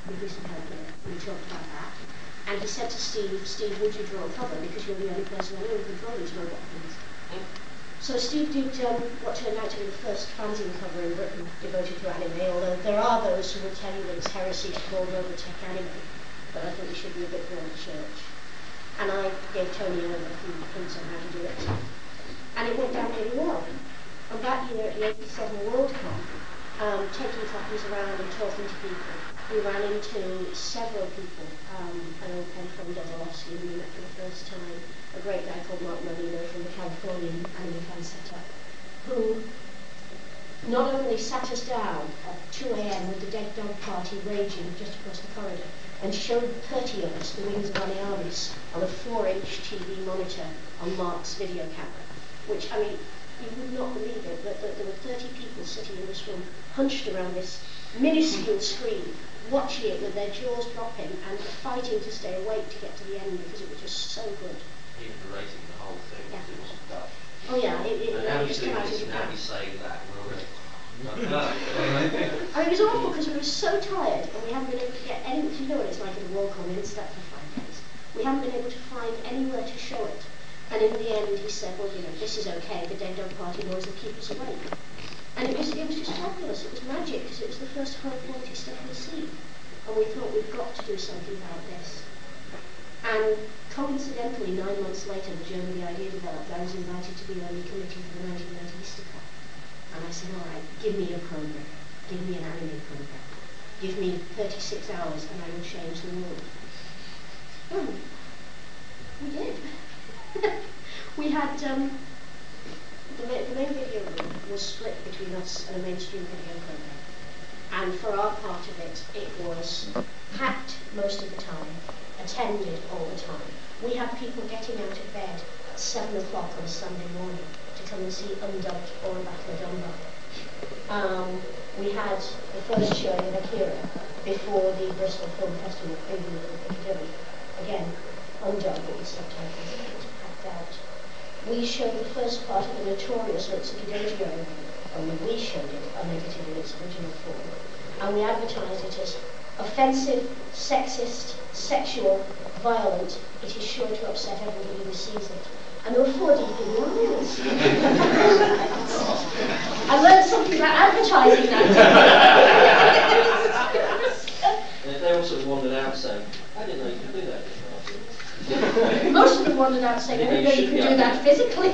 would be some help here. And we talked about that. And he said to Steve, Steve, would you draw a cover? Because you're the only person I know who can draw these robot things. So Steve did what turned out to be the first fanzine cover in Britain devoted to anime, although there are those who will tell you that it's heresy to call robotech anime, but I think we should be a bit more in church. And I gave Tony over a few hints on how to do it. And it went down really well. And that year at the 87 WorldCon, taking copies around and talking to people, we ran into several people. An old pen from Dostoevsky who we met for the first time, a great guy called Mark Molino from the Californian Anime Fan Setup, who not only sat us down at 2 a.m. with the Dead Dog Party raging just across the corridor, and showed 30 of us the wings of Aniaris on a 4-inch TV monitor on Mark's video camera, which, I mean, you would not believe it, but there were 30 people sitting in this room, hunched around this minuscule screen, watching it with their jaws dropping and fighting to stay awake to get to the end because it was just so good. Even narrating the whole thing, yeah. It was tough. Oh yeah, now just come out of your now you say that, I mean, it was awful because we were so tired and we haven't been able to get any, you know what it's like in the WorldCon, we slept for 5 days. We haven't been able to find anywhere to show it. And in the end he said, well, you know, this is okay, the Dead Dog Party noise will keep us awake. And it was just fabulous, it was magic because it was the first high quality stuff we'd seen. And we thought we've got to do something about this. And coincidentally, 9 months later, the German idea developed. I was invited to be on the committee for the 1990 Easter Cup. And I said, all right, give me a program. Give me an anime program. Give me 36 hours and I will change the world. Oh, we did. We had, the main video room was split between us and a mainstream video program. And for our part of it, it was packed most of the time, attended all the time. We had people getting out of bed at 7 o'clock on a Sunday morning to come and see Undubbed or Battle Dumba. We had the first showing of Akira before the Bristol Film Festival preview in Piccadilly. Again, undubbed with subtitles, it was packed out. We showed the first part of the notorious Ritsuki Dojo, only we showed it unedited in its original form. And we advertised it as offensive, sexist, sexual, violent. It is sure to upset everybody who sees it. And there were 4 deep in the audience. I learned something about advertising that day. And they also wandered out saying, I didn't know you could do that. Most of them wandered out saying, I didn't know you could do that physically.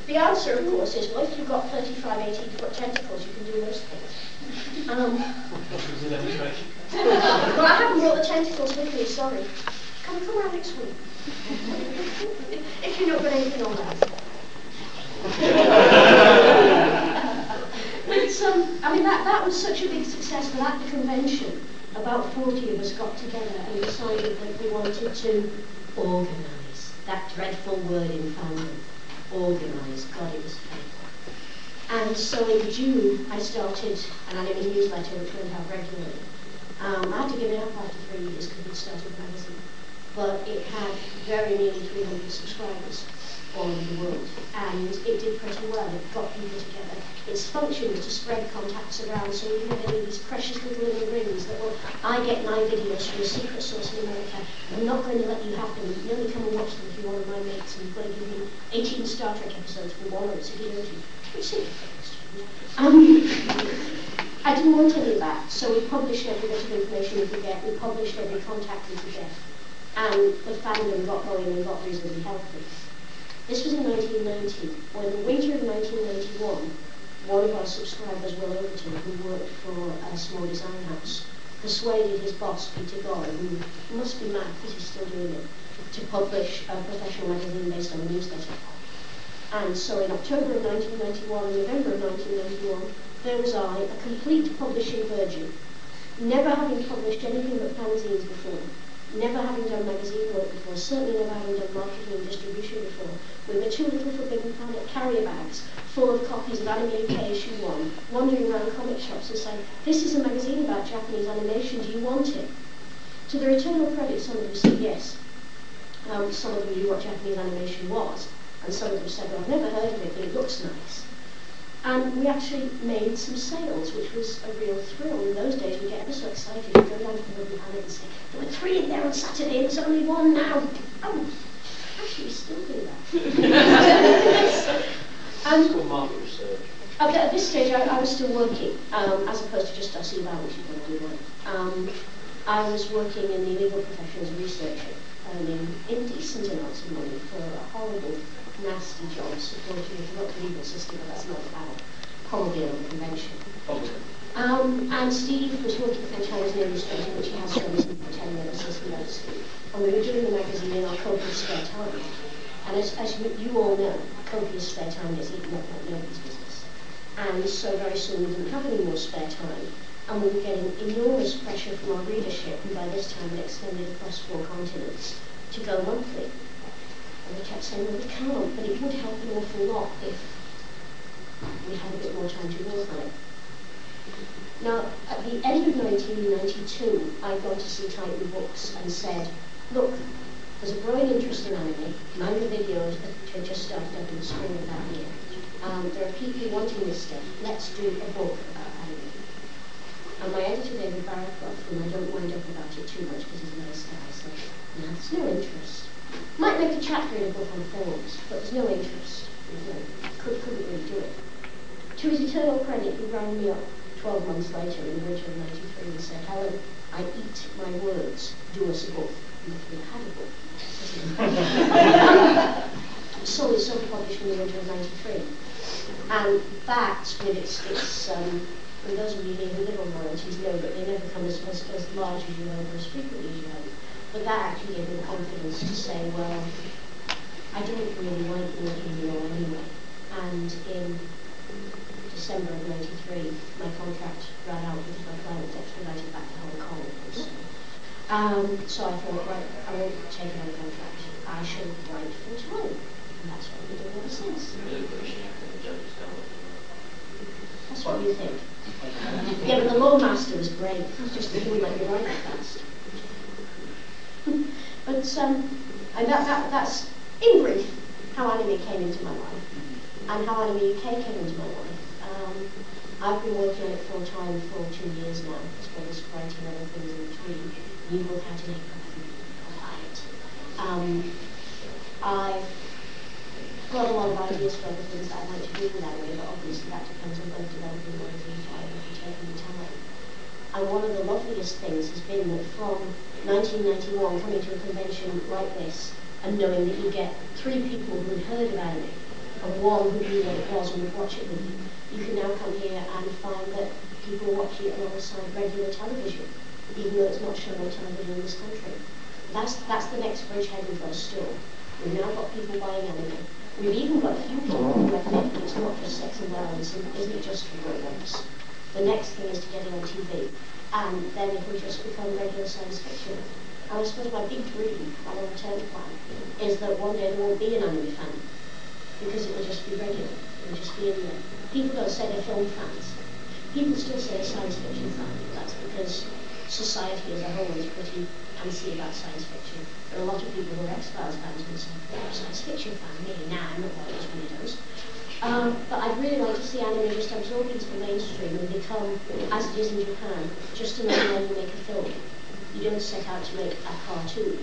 The answer, of course, is, well, if you've got 35 18-foot tentacles, you can do most things. Well, I haven't brought the tentacles with me, sorry. Come around next week. If you're not got anything on that. But, I mean, that was such a big success that at the convention, about 40 of us got together and decided that we wanted to organise. That dreadful word in fandom. Organise. God, it was painful. And so in June, I started an anime newsletter which went out regularly. I had to give it up after 3 years because we'd started a magazine. But it had very nearly 300 subscribers all over the world. And it did pretty well. It got people together. Its function was to spread contacts around, so we didn't get these precious little living rings that, well, I get my videos from a secret source in America. I'm not going to let you have them. You only come and watch them if you're one of my mates, and you've got to give me 18 Star Trek episodes for one, or it's a guilty. Which seems I didn't want any of that, so we published every bit of information we could get. We published every contact we could get. And the fandom got going and got reasonably healthy. This was in 1990. When in the winter of 1991, one of our subscribers, Will Overton, who worked for a small design house, persuaded his boss, Peter Gore, who must be mad because he's still doing it, to publish a professional magazine based on a newsletter. And so in October of 1991 and November of 1991, there was I, a complete publishing virgin, never having published anything but fanzines before, never having done magazine work before, certainly never having done marketing and distribution before, with my 2 little Forbidden Planet carrier bags full of copies of Anime UK issue 1, wandering around comic shops and saying, this is a magazine about Japanese animation, do you want it? To their eternal credit, some of them said yes. Some of them knew what Japanese animation was, and some of them said, well, I've never heard of it, but it looks nice. And we actually made some sales, which was a real thrill. In those days, we'd get ever so excited. We'd go down to the Rugby Planet and say, there were 3 in there on Saturday, and there's only 1 now. Oh, actually, we still do that. It's called market research. At this stage, I was still working, as opposed to just us eval, which is what I do. I was working in the legal profession as a researcher, earning indecent amounts of money for a horrible, nasty job supporting a corrupt legal system, but that's not about probably on convention. And Steve was working for Times New Illustrated, which he has shown us for 10 minutes as he knows. And we were doing the magazine in our copious spare time. And as you all know, copious spare time gets eaten up like nobody's business. And so very soon we didn't have any more spare time. And we were getting enormous pressure from our readership, who by this time had extended across 4 continents, to go monthly. And they kept saying, well, we can't, but it would help an awful lot if we had a bit more time to work on it. Now, at the end of 1992, I'd gone to see Titan Books and said, look, there's a growing interest in anime. Manga videos had just started up in the spring of that year. There are people wanting this stuff. Let's do a book about anime. And my editor, David Barraclough, whom I don't wind up about it too much because he's a nice guy, said, no, there's no interest. Might make a chapter in a book on films, but there's no interest. Couldn't really do it. To his eternal credit, he rang me up 12 months later in the winter of 93 and said, Helen, I eat my words, do us a book. And we had a book. So it's self-published in the winter of 93. And that, with its and those of you who live on royalties know that they never come as large as you hope or as frequently as you hope. But that actually gave me the confidence to say, well, I don't really like working law anyway. And in December of 93, my contract ran out because my client was extradited back to Hong Kong. So I thought, right, I won't take another contract. I shall write full time. And that's what we've been doing ever since. That's what you think. Yeah, but the law master was great. He was just thinking like you're right fast. But and that's in brief how anime came into my life and how Anime UK came into my life. I've been working on it full time for 2 years now, as well as writing other things in between. You will have to make quiet. I've got a lot of ideas for other things that I'd like to do with anime, but obviously that depends on both developing what it is and taking the time. And one of the loveliest things has been that from 1991, coming to a convention like this, and knowing that you get 3 people who had heard of anime, and 1 who knew what it was and would watch it with you, you can now come here and find that people are watching it alongside regular television, even though it's not shown on television in this country. That's the next bridgehead we've got to store. We've now got people buying anime. We've even got a few people who admit that it's not just sex and violence and isn't just for grown-ups. The next thing is to get it on TV, and then it will just become regular science fiction. And I suppose my big dream, my long-term plan, is that one day there won't be an anime fan, because it will just be regular. It will just be in there. People don't say they're film fans. People still say they're science fiction fans, but that's because society as a whole is pretty antsy about science fiction. There are a lot of people who are X-Files fans who say, oh, science fiction fan, me, nah, I'm not one of those weirdos. But I'd really like to see anime just absorb into the mainstream and become, as it is in Japan, just another way you make a film. You don't set out to make a cartoon.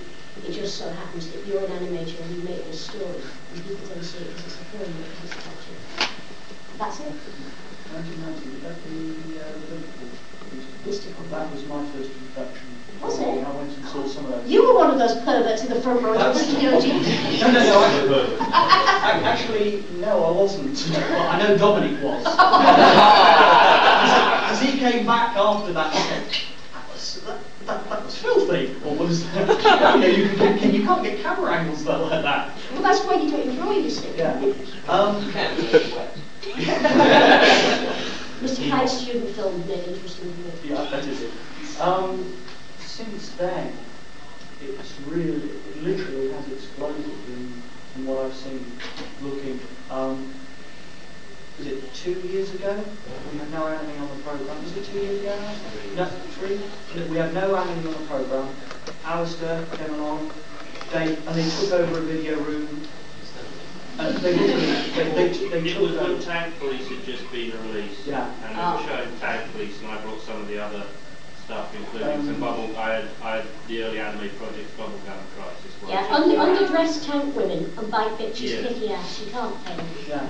It just so happens that you're an animator and you make this story, and people don't see it because it's a film, not because it's a cartoon. That's it. 1990, was that the Liverpool Mystical. That was my first introduction. Was it? I went and saw some of those. You were one of those perverts in the front row. No, actually, no, I wasn't. Well, I know Dominic was. Because he came back after that and said, that was filthy. Or was you can't get camera angles though like that. Well, that's why you don't enjoy, you see. Yeah. Mr. Kite's student film made interesting to me. Yeah, that is it. Since then, it literally has exploded in what I've seen. Looking, is it 2 years ago? We had no anime on the programme. Was it 2 years ago now? No, 3. We had no anime on the programme. Alistair came along, and they took over a video room. And they It took was that. when Tag Police had just been released, Yeah. and they were showing Tag Police, and I brought some of the other stuff, including some bubble. I had the early anime projects, Bubblegum Crisis. Yeah, underdressed tank women and bike bitches kicking ass. You can't pay them. Yeah.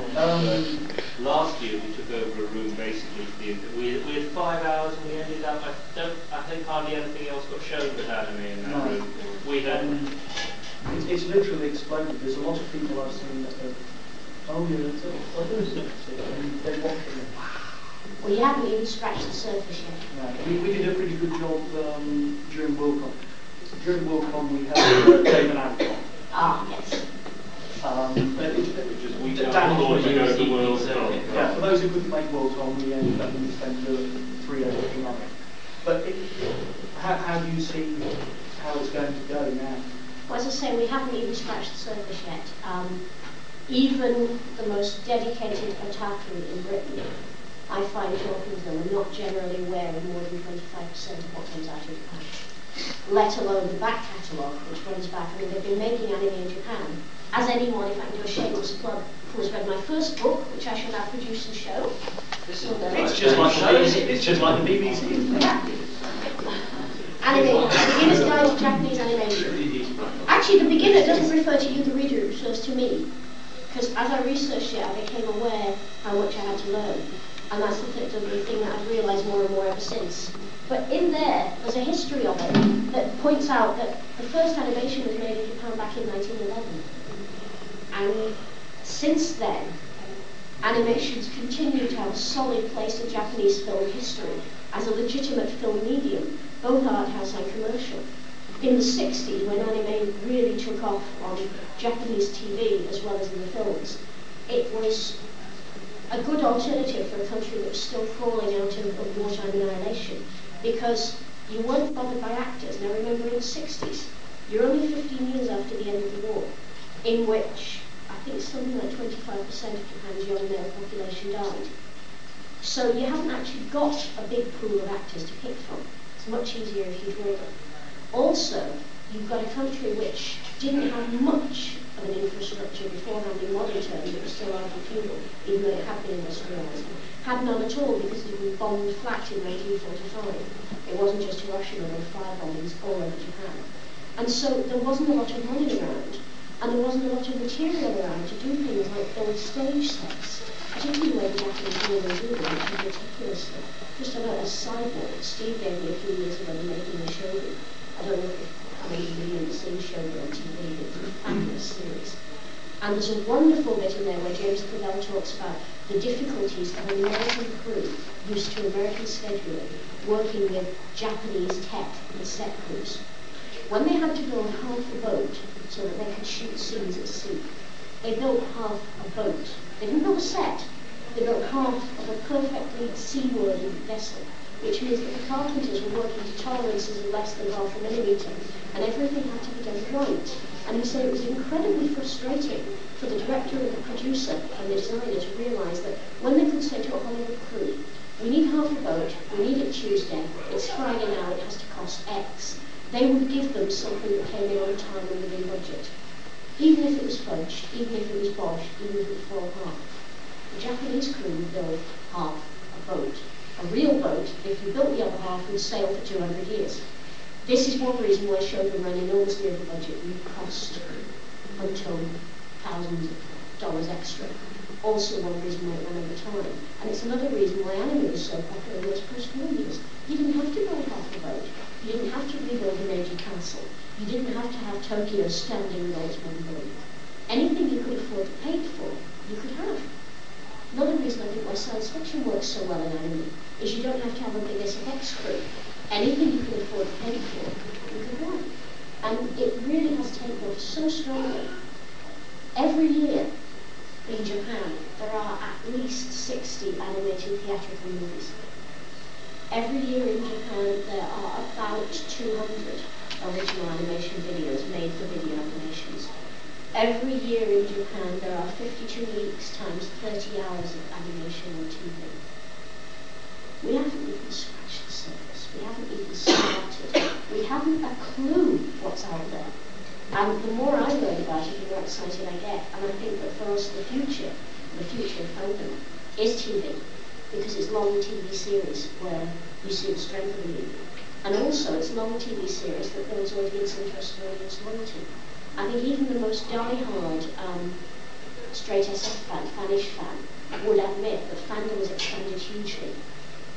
Last year we took over a room basically. We had 5 hours, and we ended up. I think hardly anything else got shown with anime in that room. We had. It's literally exploded. There's a lot of people I've seen that have, oh yeah, that's it. Oh, there's it. And they watch it. Well, you haven't even scratched the surface yet. No, we did a pretty good job during WorldCon. During WorldCon we had David Armadacon. Yes. Which is we go to the world. Yeah, for those who couldn't make WorldCon, we ended up spending 3 days looking on it. But how do you see how it's going to go now? Well, as I say, we haven't even scratched the surface yet. Even the most dedicated otaku in Britain, I find talking to them, are not generally aware of more than 25% of what comes out of Japan. Let alone the back catalogue, which runs back. I mean, they've been making anime in Japan. As anyone, if I can do a shameless plug, who has read my first book, which I shall now produce and show. It's just like the BBC. Yeah. Anime, A Beginner's Guide to Japanese Animation. Actually, the beginner doesn't refer to you, the reader, it refers to me. Because as I researched it, I became aware how much I had to learn. And that's the thing that I've realised more and more ever since. But in there's a history of it that points out that the first animation was made in Japan back in 1911. And since then, animations continue to have a solid place in Japanese film history as a legitimate film medium, both art house and commercial. In the 60s, when anime really took off on Japanese TV as well as in the films, it was a good alternative for a country that was still crawling out of wartime annihilation, because you weren't bothered by actors. Now remember, in the 60s, you're only 15 years after the end of the war, in which I think something like 25% of Japan's young male population died. So you haven't actually got a big pool of actors to pick from. It's much easier if you draw them. Also, you've got a country which didn't have much of an infrastructure beforehand in modern terms. It was still largely feudal, even though it had been industrialised. Had none at all, because it had been bombed flat in 1945. It wasn't just Hiroshima, there were fire bombings all over Japan. And so there wasn't a lot of money around, and there wasn't a lot of material around to do things like build stage sets, particularly the way the Japanese normally do them, which is meticulously. Just a side note, Steve gave me a few years ago making a show. I don't know how many of you have seen Shogun on TV, but it's a fabulous series. And there's a wonderful bit in there where James Clavell talks about the difficulties of an American crew used to American scheduling, working with Japanese tech and set crews. When they had to build half a boat so that they could shoot scenes at sea, they built half a boat. They didn't build a set, they built half of a perfectly seaworthy vessel, which means that the carpenters were working to tolerances of less than 0.5 millimetre, and everything had to be done right. And he said it was incredibly frustrating for the director and the producer and the designer to realise that when they could say to a Hollywood crew, we need half a boat, we need it Tuesday, it's Friday now, it has to cost X, they would give them something that came in on time and within budget. Even if it was fudged, even if it was bosh, even if it would fall apart. The Japanese crew would build half a boat. A real boat, if you built the other half, would sail for 200 years. This is one reason why Shogun ran enormously over budget and cost untold thousands of dollars extra. Also one reason why it ran over time. And it's another reason why anime was so popular in those post-war years. You didn't have to build half a boat. You didn't have to rebuild a major castle. You didn't have to have Tokyo standing in all its one building. Anything you could afford to pay for, you could have. Another reason I think why science fiction works so well in anime is you don't have to have a big SFX crew. Anything you can afford to pay for, you can have. And it really has taken off so strongly. Every year in Japan, there are at least 60 animated theatrical movies. Every year in Japan, there are about 200 original animation videos made for video animations. Every year in Japan, there are 52 weeks times 30 hours of animation on TV. We haven't even scratched the surface. We haven't even started. We haven't a clue what's out there. And the more I learn about it, the more excited I get. And I think that for us, the future of fandom is TV, because it's long TV series where you see the strength of the medium. And also, it's long TV series that builds audience interest and audience loyalty. I think even the most die-hard straight SF fan, fanish fan, would admit that fandom has expanded hugely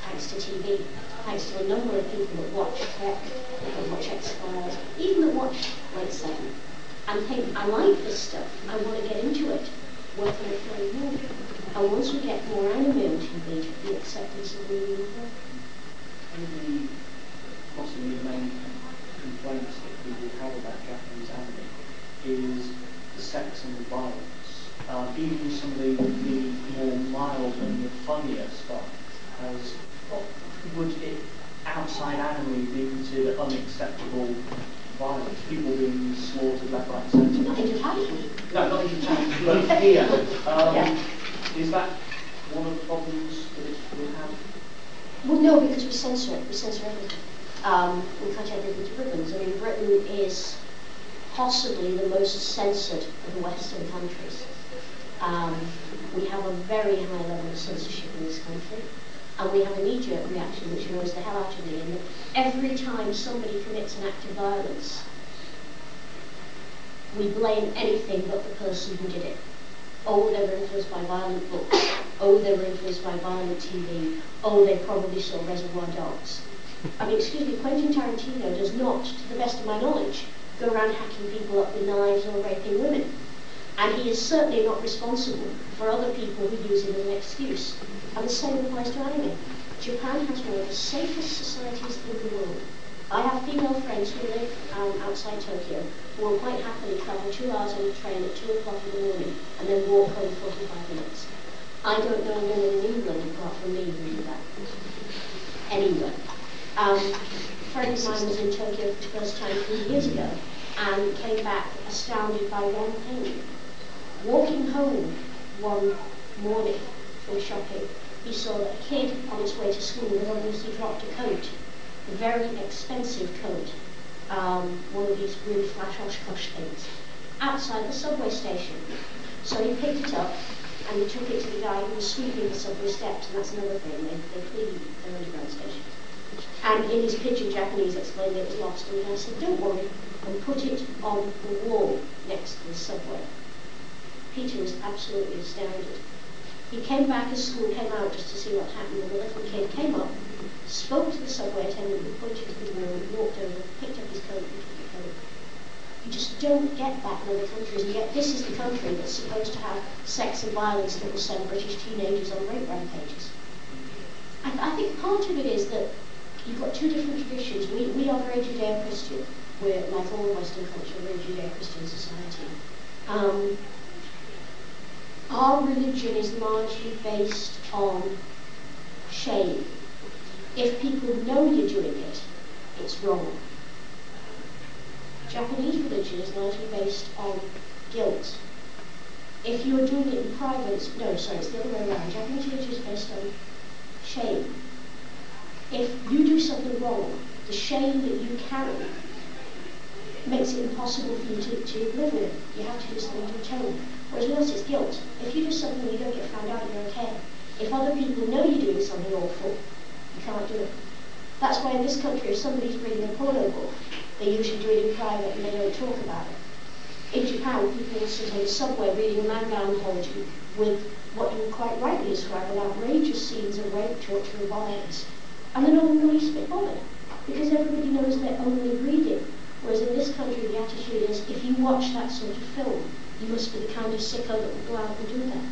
thanks to TV, thanks to a number of people that watch Trek, that watch X-Files, even that watch Late 7, and think, I like this stuff, I want to get into it, where can I find more? And once we get more anime on TV, the acceptance of the medium will grow. And possibly the main complaints that people have about Japanese anime is the sex and the violence. Even some of the more mild and the funnier stuff has, would it, outside anime, be considered unacceptable violence? People being slaughtered left, right, and centre? Not in Japan. No, not in Japan, but here. Yeah. Is that one of the problems that it will have? Well, no, because we censor it. We censor everything. We cut everything to ribbons. I mean, Britain is possibly the most censored of the Western countries. We have a very high level of censorship in this country, and we have a knee-jerk reaction which annoys the hell out of me, in that every time somebody commits an act of violence, we blame anything but the person who did it. Oh, they were influenced by violent books. Oh, they were influenced by violent TV. Oh, they probably saw Reservoir Dogs. I mean, excuse me, Quentin Tarantino does not, to the best of my knowledge, go around hacking people up with knives or raping women. And he is certainly not responsible for other people who use it as an excuse. And the same applies to anime. Japan has one of the safest societies in the world. I have female friends who live outside Tokyo who will quite happily travel 2 hours on the train at 2 o'clock in the morning and then walk home 45 minutes. I don't know a woman in England apart from me who do that. Anyway. A friend of mine was in Tokyo for the first time 3 years ago and came back astounded by one thing. Walking home one morning from shopping, he saw that a kid on his way to school had obviously dropped a coat, a very expensive coat, one of these really flash Oshkosh things, outside the subway station. So he picked it up and he took it to the guy who was sweeping the subway steps, and that's another thing, they clean their underground stations. And in his pidgin Japanese explained that it was lost, and the guy said, don't worry, and put it on the wall next to the subway. Peter was absolutely astounded. He came back as school came out just to see what happened, and the little kid came up, spoke to the subway attendant who pointed to the wall, walked over, picked up his coat and took the coat. You just don't get that in other countries, and yet this is the country that's supposed to have sex and violence that will send British teenagers on rape rampages. I think part of it is that you've got two different traditions. We are very Judeo-Christian. We're, like all Western culture, we're a Judeo-Christian society. Our religion is largely based on shame. If people know you're doing it, it's wrong. Japanese religion is largely based on guilt. If you're doing it in private, it's the other way around. Japanese religion is based on shame. If you do something wrong, the shame that you carry makes it impossible for you to live with it. You have to do something to atone. Whereas with us, it's guilt. If you do something and you don't get found out, you're okay. If other people know you're doing something awful, you can't do it. That's why in this country, if somebody's reading a porno book, they usually do it in private and they don't talk about it. In Japan, people will sit on the subway reading a manga anthology with what you would quite rightly describe as outrageous scenes of rape, torture, and violence. And they're not in the least bit bothered, because everybody knows they're only reading. Whereas in this country, the attitude is, if you watch that sort of film, you must be the kind of sicko that will go out and do that.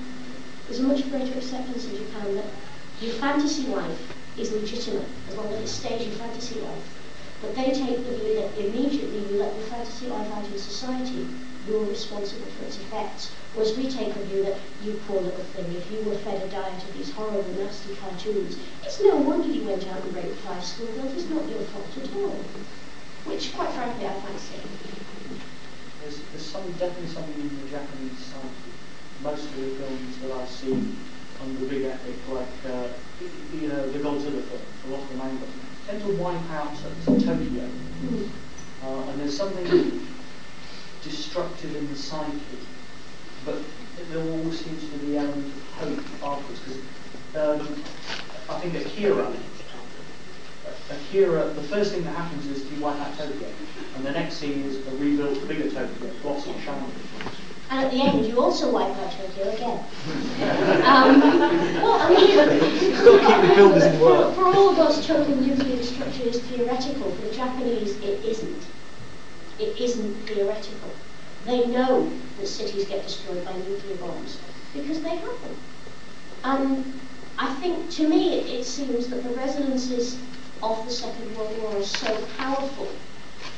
There's a much greater acceptance in Japan that your fantasy life is legitimate, as long as it stays your fantasy life. But they take the view that immediately you let your fantasy life out in society, you're responsible for its effects. Whereas we take a view that, you poor little thing, if you were fed a diet of these horrible, nasty cartoons, it's no wonder you went out and raped 5 schoolgirls. It's not your fault at all. Which, quite frankly, I fancy. There's definitely something in the Japanese society. Most of the films that I've seen under big epic, like the Godzilla films, a lot of the manga, tend to wipe out Tokyo. And there's something destructive in the psyche, but there always seems to be an element of hope afterwards. Because I think Akira, the first thing that happens is you wipe out Tokyo, and the next scene is a rebuilt, bigger Tokyo, blossom shining. And at the end, you also wipe out Tokyo again. Well, I mean, you've got to keep the builders in work. For all of us, total nuclear destruction is theoretical. For the Japanese, it isn't. It isn't theoretical. They know that cities get destroyed by nuclear bombs because they have them. And I think, to me, it seems that the resonances of the Second World War are so powerful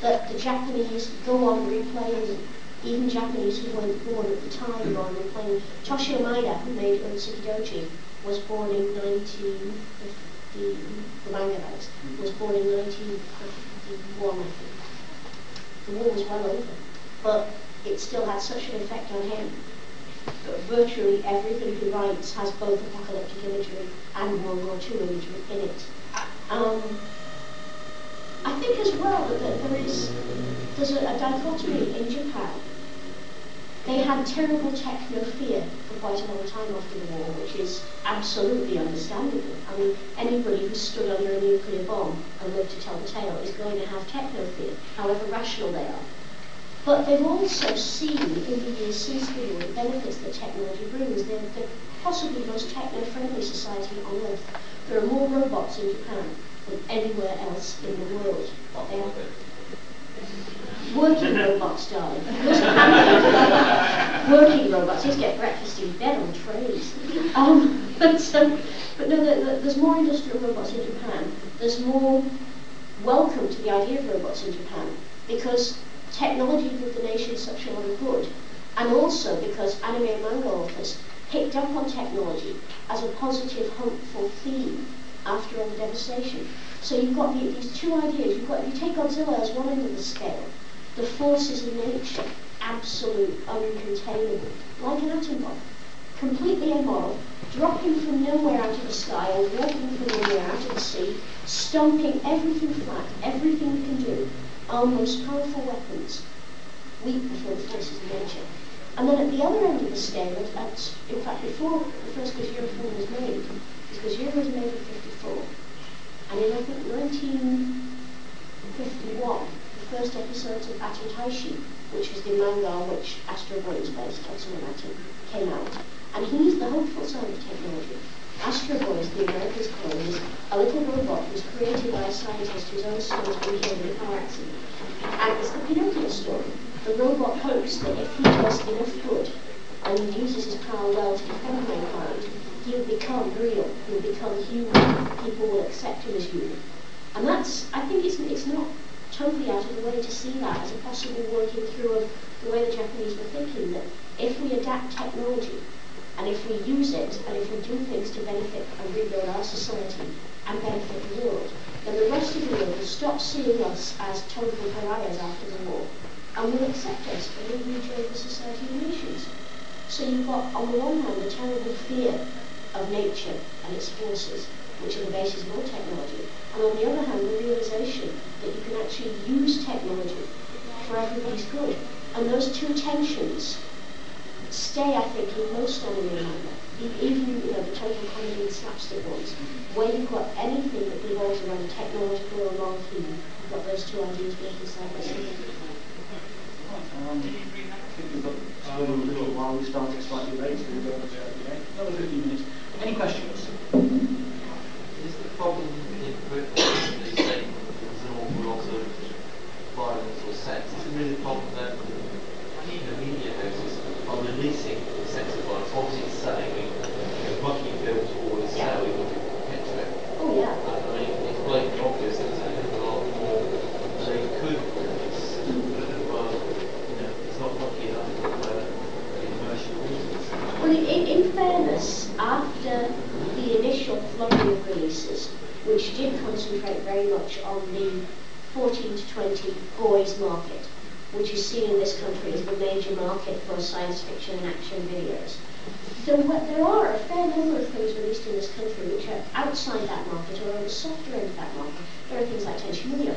that the Japanese go on replaying them. Even Japanese who weren't born at the time go on replaying. Toshio Maeda, who made Urotsukidoji, was born in 1950, the manga writer, was born in 1951, I think. The war was well over, but it still had such an effect on him that virtually everything he writes has both apocalyptic imagery and World War II imagery in it. I think as well that there's a dichotomy in Japan. They had terrible techno-fear for quite a long time after the war, which is absolutely understandable. I mean, anybody who stood under a nuclear bomb and lived to tell the tale is going to have techno-fear, however rational they are. But they've also seen in the years since the war the benefits that technology brings. They're possibly the most techno-friendly society on earth. There are more robots in Japan than anywhere else in the world. They are working robots, darling. Working robots. Just get breakfast in bed on trays. But no, there's more industrial robots in Japan. There's more welcome to the idea of robots in Japan because technology did the nation such a lot of good, and also because anime and manga authors picked up on technology as a positive, hopeful theme after all the devastation. So you've got these two ideas. If you take Godzilla as one end of the scale, the forces in nature, absolute, uncontainable, like an atom bomb, completely immoral, dropping from nowhere out of the sky or walking from nowhere out of the sea, stomping everything flat, everything we can do, our most powerful weapons, weak before the forces of nature. And then at the other end of the scale, in fact, before the first Gojira film was made, because Gojira was made in 1954, and in, I think, 1951, the first episodes of Atom Taishi, which was the manga on which Astro Boy was based, Tetsuya Atom, came out. And he's the hopeful side of technology. Astro Boy, as the Americans call him, is a little robot who was created by a scientist whose own son has been killed in a car accident. And it's the Pinocchio story. The robot hopes that if he does enough good and he uses his power well to defend mankind, he'll become real, he'll become human, people will accept him as human. And that's, I think it's not totally out of the way to see that as a possible working through of the way the Japanese were thinking, that if we adapt technology, and if we use it, and if we do things to benefit and rebuild our society and benefit the world, then the rest of the world will stop seeing us as total pariahs after the war, and will accept us and will rejoin the Society of Nations. So you've got, on the one hand, the terrible fear of nature and its forces, which are the basis of all technology, and on the other hand, the realization that you can actually use technology for everybody's good. And those two tensions stay, I think, in most anime and manga, even the total comedy and slapstick ones, where you've got anything that revolves around a technological or moral theme, you've got those two ideas working side by side. I think we've got a little while. We started slightly late, so we'll go on another 15 minutes. Any questions? Is the problem in Britain that you say there's an awful lot of violence or sex? Is it really a problem that the media houses are releasing sex of violence? Obviously it's selling, mucking films always sell, you want to get to it. Oh yeah. I mean, it's blatantly obvious that there's a lot more they could release, but it's not lucky enough for commercial reasons. Well, in fairness, after the initial flurry of releases, which did concentrate very much on the 14 to 20 boys market, which is seen in this country as the major market for science fiction and action videos, there are a fair number of things released in this country which are outside that market or on the softer end of that market. There are things like Tenchi Muyo.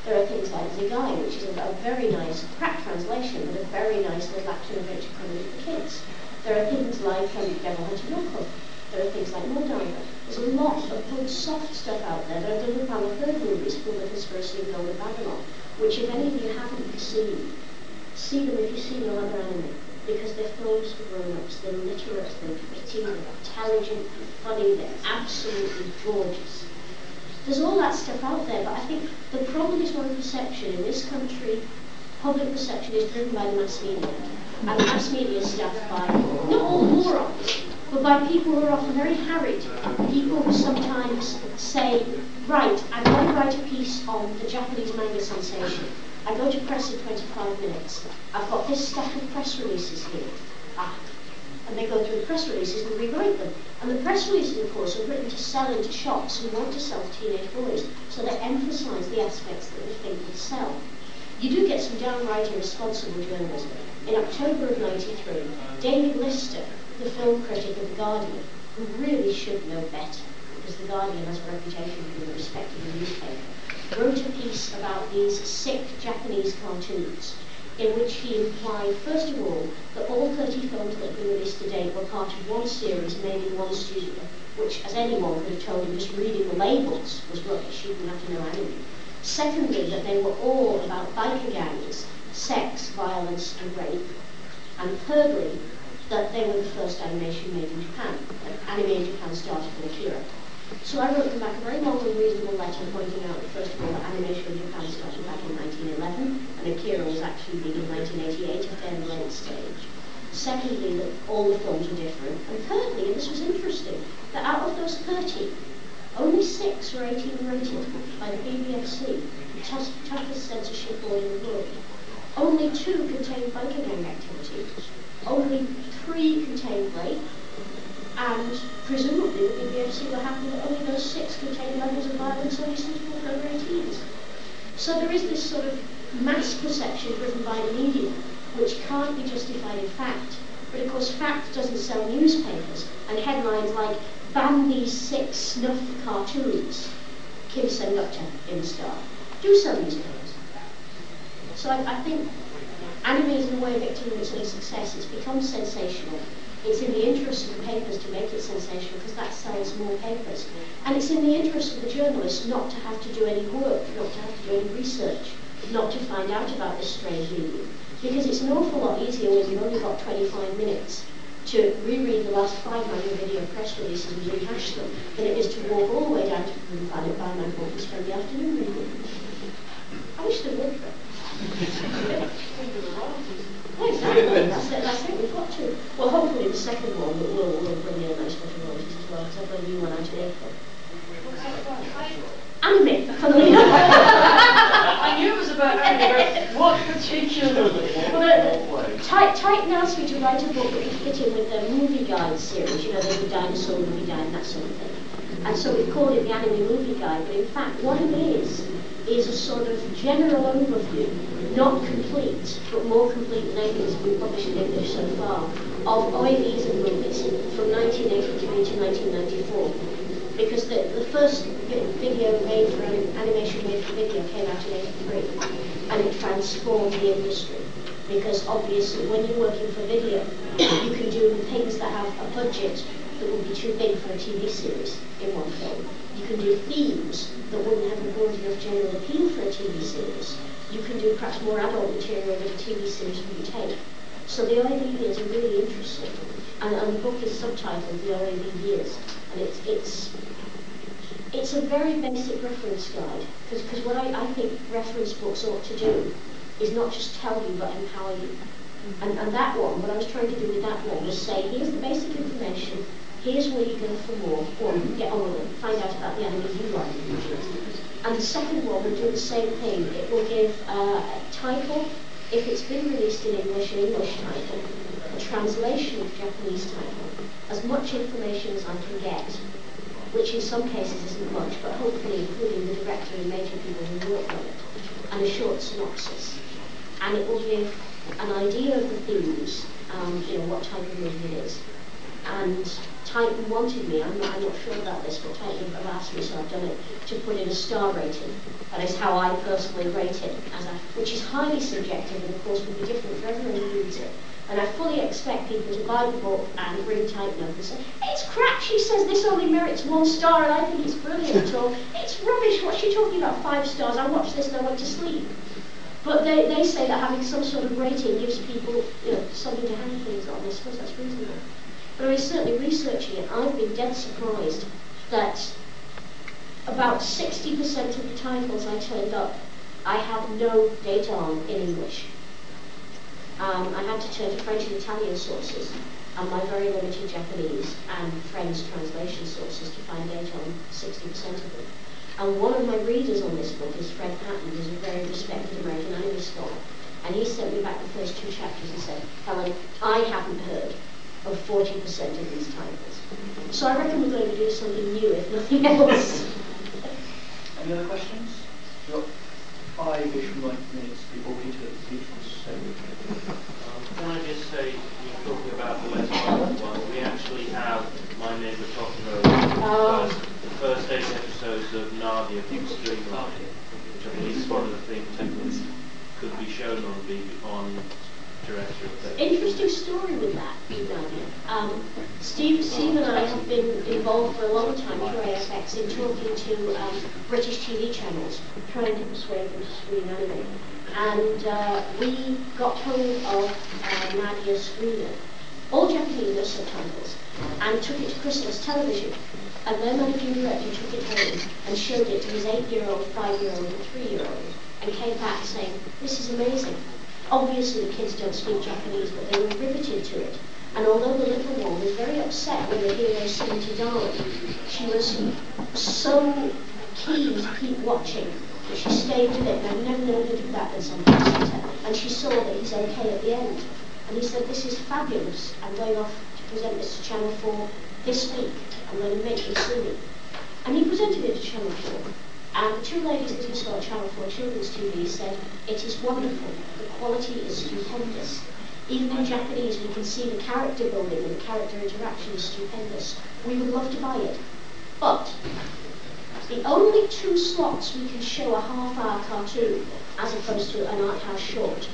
There are things like Zigai, which is a very nice, crap translation, but a very nice little action-adventure comedy for kids. There are things like Devil Hunter Knuckle. There are things like Moondiver. There's a lot of good, soft stuff out there. There are the Lupin III movies called The Conspiracy of Golden Babylon, which if any of you haven't seen, see them if you've seen no other anime, because they're films for grown-ups, they're literate, they're witty, they're intelligent, they're funny, they're absolutely gorgeous. There's all that stuff out there, but I think the problem is one perception. In this country, public perception is driven by the mass media. And the mass media is staffed by, not all morons, but by people who are often very harried. People who sometimes say, right, I'm going to write a piece on the Japanese manga sensation. I go to press in 25 minutes. I've got this stack of press releases here. And they go through the press releases and rewrite them. And the press releases, of course, are written to sell into shops who want to sell to teenage boys, so they emphasise the aspects that they think will sell. You do get some downright irresponsible journalism. In October of '93, David Lister, the film critic of The Guardian, who really should know better, because The Guardian has a reputation for being a respectable newspaper, wrote a piece about these sick Japanese cartoons, in which he implied, first of all, that all 30 films that have been released to date were part of one series made in one studio, which, as anyone could have told him, just reading the labels was rubbish. You didn't have to know anime. Secondly, that they were all about biker gangs, sex, violence, and rape. And thirdly, that they were the first animation made in Japan. Anime in Japan started with Akira. So I wrote them back a very long and reasonable letter pointing out that, first of all, that animation in Japan started back in 1911, and Akira was actually big in 1988, a fairly late stage. Secondly, that all the films were different. And thirdly, and this was interesting, that out of those 30, only 6 were 18 rated by the BBFC, the toughest censorship board in the world. Only 2 contained biker gang activity. Only 3 contained rape. And presumably the BBFC were happy that only those 6 contained levels of violence only suitable for over 18s. So there is this sort of mass perception driven by the media, which can't be justified in fact. But of course fact doesn't sell newspapers, and headlines like, ban these 6 snuff cartoons, Kim Sen-Nukta in the Star, do sell newspapers. So I think anime is in a way victim of its own success. It's become sensational. It's in the interest of the papers to make it sensational because that sells more papers. And it's in the interest of the journalists not to have to do any work, not to have to do any research, not to find out about this strange medium. Because it's an awful lot easier when you've only got 25 minutes to reread the last 5 manual video press releases and rehash them than it is to walk all the way down to the Green Planet, buy my book and spend the afternoon reading it. I wish there would be. Well, exactly, that's it, we've got to. Well, hopefully the second one will bring in a nice bit of royalties as well, because I've got a new one out in April. Anime, funnily enough. I knew it was about anime, but what particularly? Well, Titan asked me to write a book that would fit in with their movie guide series, you know, they do dinosaur movie guide and that sort of thing. And so we've called it the Anime Movie Guide, but in fact what it is a sort of general overview, not complete, but more complete than anything that's been published in English so far, of OAVs and movies from 1983 to 1994. Because the first video made for animation made for video came out in 83, and it transformed the industry. Because obviously when you're working for video, you can do things that have a budget that would be too big for a TV series in one film. You can do themes that wouldn't have a broad enough general appeal for a TV series. You can do perhaps more adult material that a TV series wouldn't take. So the OAV years are really interesting. And the book is subtitled The OAV Years. And it's a very basic reference guide. Because what I think reference books ought to do is not just tell you but empower you. And that one, what I was trying to do with that one was say, here's the basic information, here's where you go for more, or get on with it, find out about the anime you like. And the second one will do the same thing. It will give a title, if it's been released in English, an English title, a translation of Japanese title, as much information as I can get, which in some cases isn't much, but hopefully including the director and major people who worked on it, and a short synopsis. And it will give an idea of the themes, you know, what type of movie it is, and Titan wanted me, I'm not sure about this, but Titan have asked me, so I've done it, to put in a star rating. That is how I personally rate it, which is highly subjective and of course will be different for everyone who reads it. And I fully expect people to buy the book and bring Titan up and say, hey, it's crap, she says this only merits 1 star and I think it's brilliant, or it's rubbish, what's she talking about 5 stars, I watched this and I went to sleep. But they say that having some sort of rating gives people, something to hang things on. I suppose that's reasonable. But I mean, certainly researching it, I've been dead surprised that about 60% of the titles I turned up, I have no data on in English. I had to turn to French and Italian sources, and my very limited Japanese and French translation sources to find data on 60% of them. And one of my readers on this book is Fred Patton, who's a very respected American anime scholar. And he sent me back the first 2 chapters and said, Helen, I haven't heard of 40% of these titles. So I reckon we're going to do something new, if nothing else. Any other questions? We've got 5-ish minutes before we need to leave this. Can I just say, you're talking about the West Island one, we actually have My Neighbour Totoro, the first 8 episodes of Nadia from Streamline, which I believe is one of the things that could be shown on terrestrial television. Interesting story with that, with Nadia. Steve and I have been involved for a long time through AFX in talking to British TV channels, trying to persuade them to screen anime. And we got hold of Nadia's screener, all Japanese, no subtitles, and took it to Chrysalis Television. And their managing director took it home and showed it to his 8-year-old, 5-year-old, and 3-year-old, and came back saying, this is amazing. Obviously the kids don't speak Japanese, but they were riveted to it. And although the little one was very upset when the hero seemed to die, she was so keen to keep watching that she stayed with it. And I've never known her do that in some theatre. And she saw that he's okay at the end. And he said, this is fabulous. I'm going off to present this to Channel 4 this week. I'm going to make them see me. And he presented it to Channel 4. And the 2 ladies that he saw at Channel 4 Children's TV said, it is wonderful. The quality is stupendous. Even in Japanese, we can see the character building and the character interaction is stupendous. We would love to buy it. But the only 2 slots we can show a half-hour cartoon, as opposed to an art house short,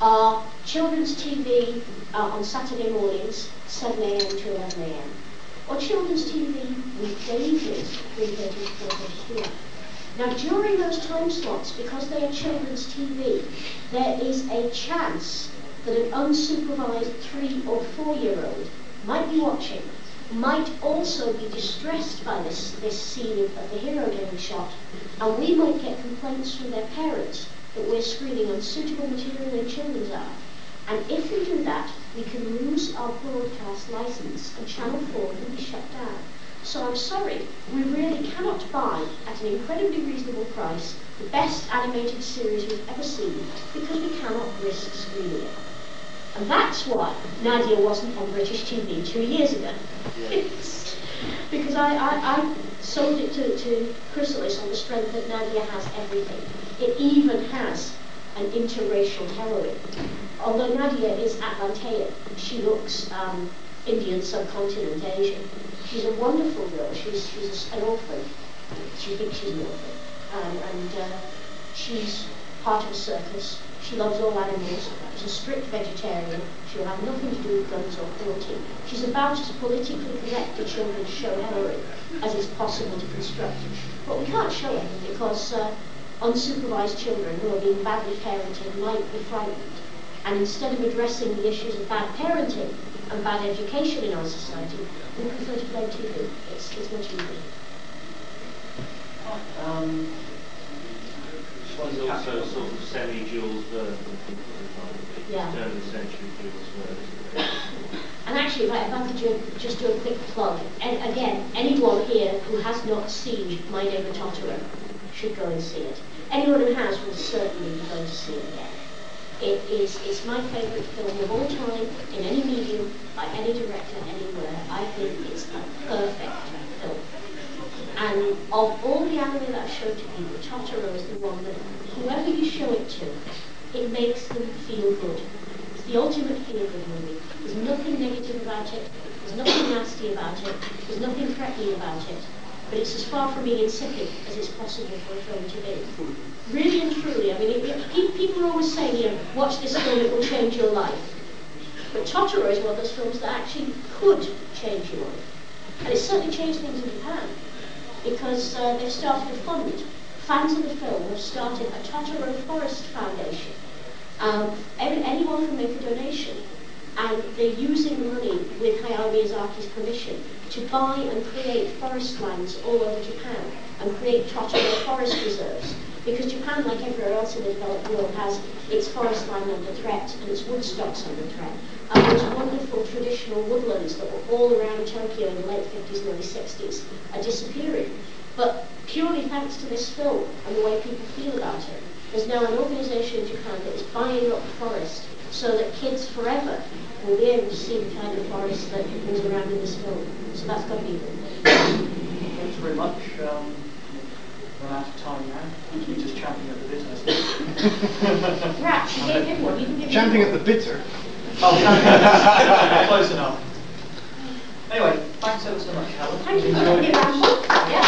are children's TV on Saturday mornings, 7 a.m. to 11 a.m. or children's TV weekday evenings, 3:30 to 4:30 p.m. Now during those time slots, because they are children's TV, there is a chance that an unsupervised 3 or 4-year-old might be watching, might also be distressed by this scene of the hero getting shot, and we might get complaints from their parents that we're screening unsuitable material in children's hour. And if we do that, we can lose our broadcast license and Channel 4 can be shut down. So I'm sorry, we really cannot buy at an incredibly reasonable price the best animated series we've ever seen because we cannot risk screening it. And that's why Nadia wasn't on British TV 2 years ago. Because I sold it to Chrysalis on the strength that Nadia has everything. It even has an interracial heroine. Although Nadia is Atlantean, she looks Indian subcontinent Asian. She's a wonderful girl. She's an orphan. She thinks she's an orphan. And she's part of a circus. She loves all animals. She's a strict vegetarian. She'll have nothing to do with guns or cruelty. She's about as politically correct a children's show heroine as it's possible to construct. But we can't show it because unsupervised children who are being badly parented might be frightened. And instead of addressing the issues of bad parenting and bad education in our society, we prefer to blame TV. It's much easier. She's also sort of semi-Jules Verne. Yeah. Turn of the century Jules Verne. And actually, if I could just do a quick plug, and again, anyone here who has not seen My Neighbour Totoro should go and see it. Anyone who has will certainly be going to see it again. It's my favourite film of all time, in any medium, by any director, anywhere. I think it's a perfect film. And of all the anime that I've showed to people, Totoro is the one that, whoever you show it to, it makes them feel good. It's the ultimate feel-good movie. There's nothing negative about it. There's nothing nasty about it. There's nothing threatening about it. But it's as far from being insipid as it's possible for a film to be. Really and truly, I mean, people are always saying, you know, watch this film, it will change your life. But Totoro is one of those films that actually could change your life. And it's certainly changed things in Japan, because they've started a fund. Fans of the film have started a Totoro Forest Foundation. Anyone can make a donation, and they're using the money with Hayao Miyazaki's permission to buy and create forest lands all over Japan and create Totoro forest reserves. Because Japan, like everywhere else in the developed world, has its forest land under threat and its wood stocks under threat. And those wonderful traditional woodlands that were all around Tokyo in the late 50s and early 60s are disappearing. But purely thanks to this film and the way people feel about it, there's now an organisation in Japan that is buying up the forest so that kids forever will be able to see the kind of forest that was around in this film. So that's got to be good. Thanks very much. Run out of time now. You're just champing at the business. Rats, you gave him one. You can give Champing him at the bitter. Oh, close enough. Anyway, thanks ever so much, Helen. Thank you for having me. Yeah.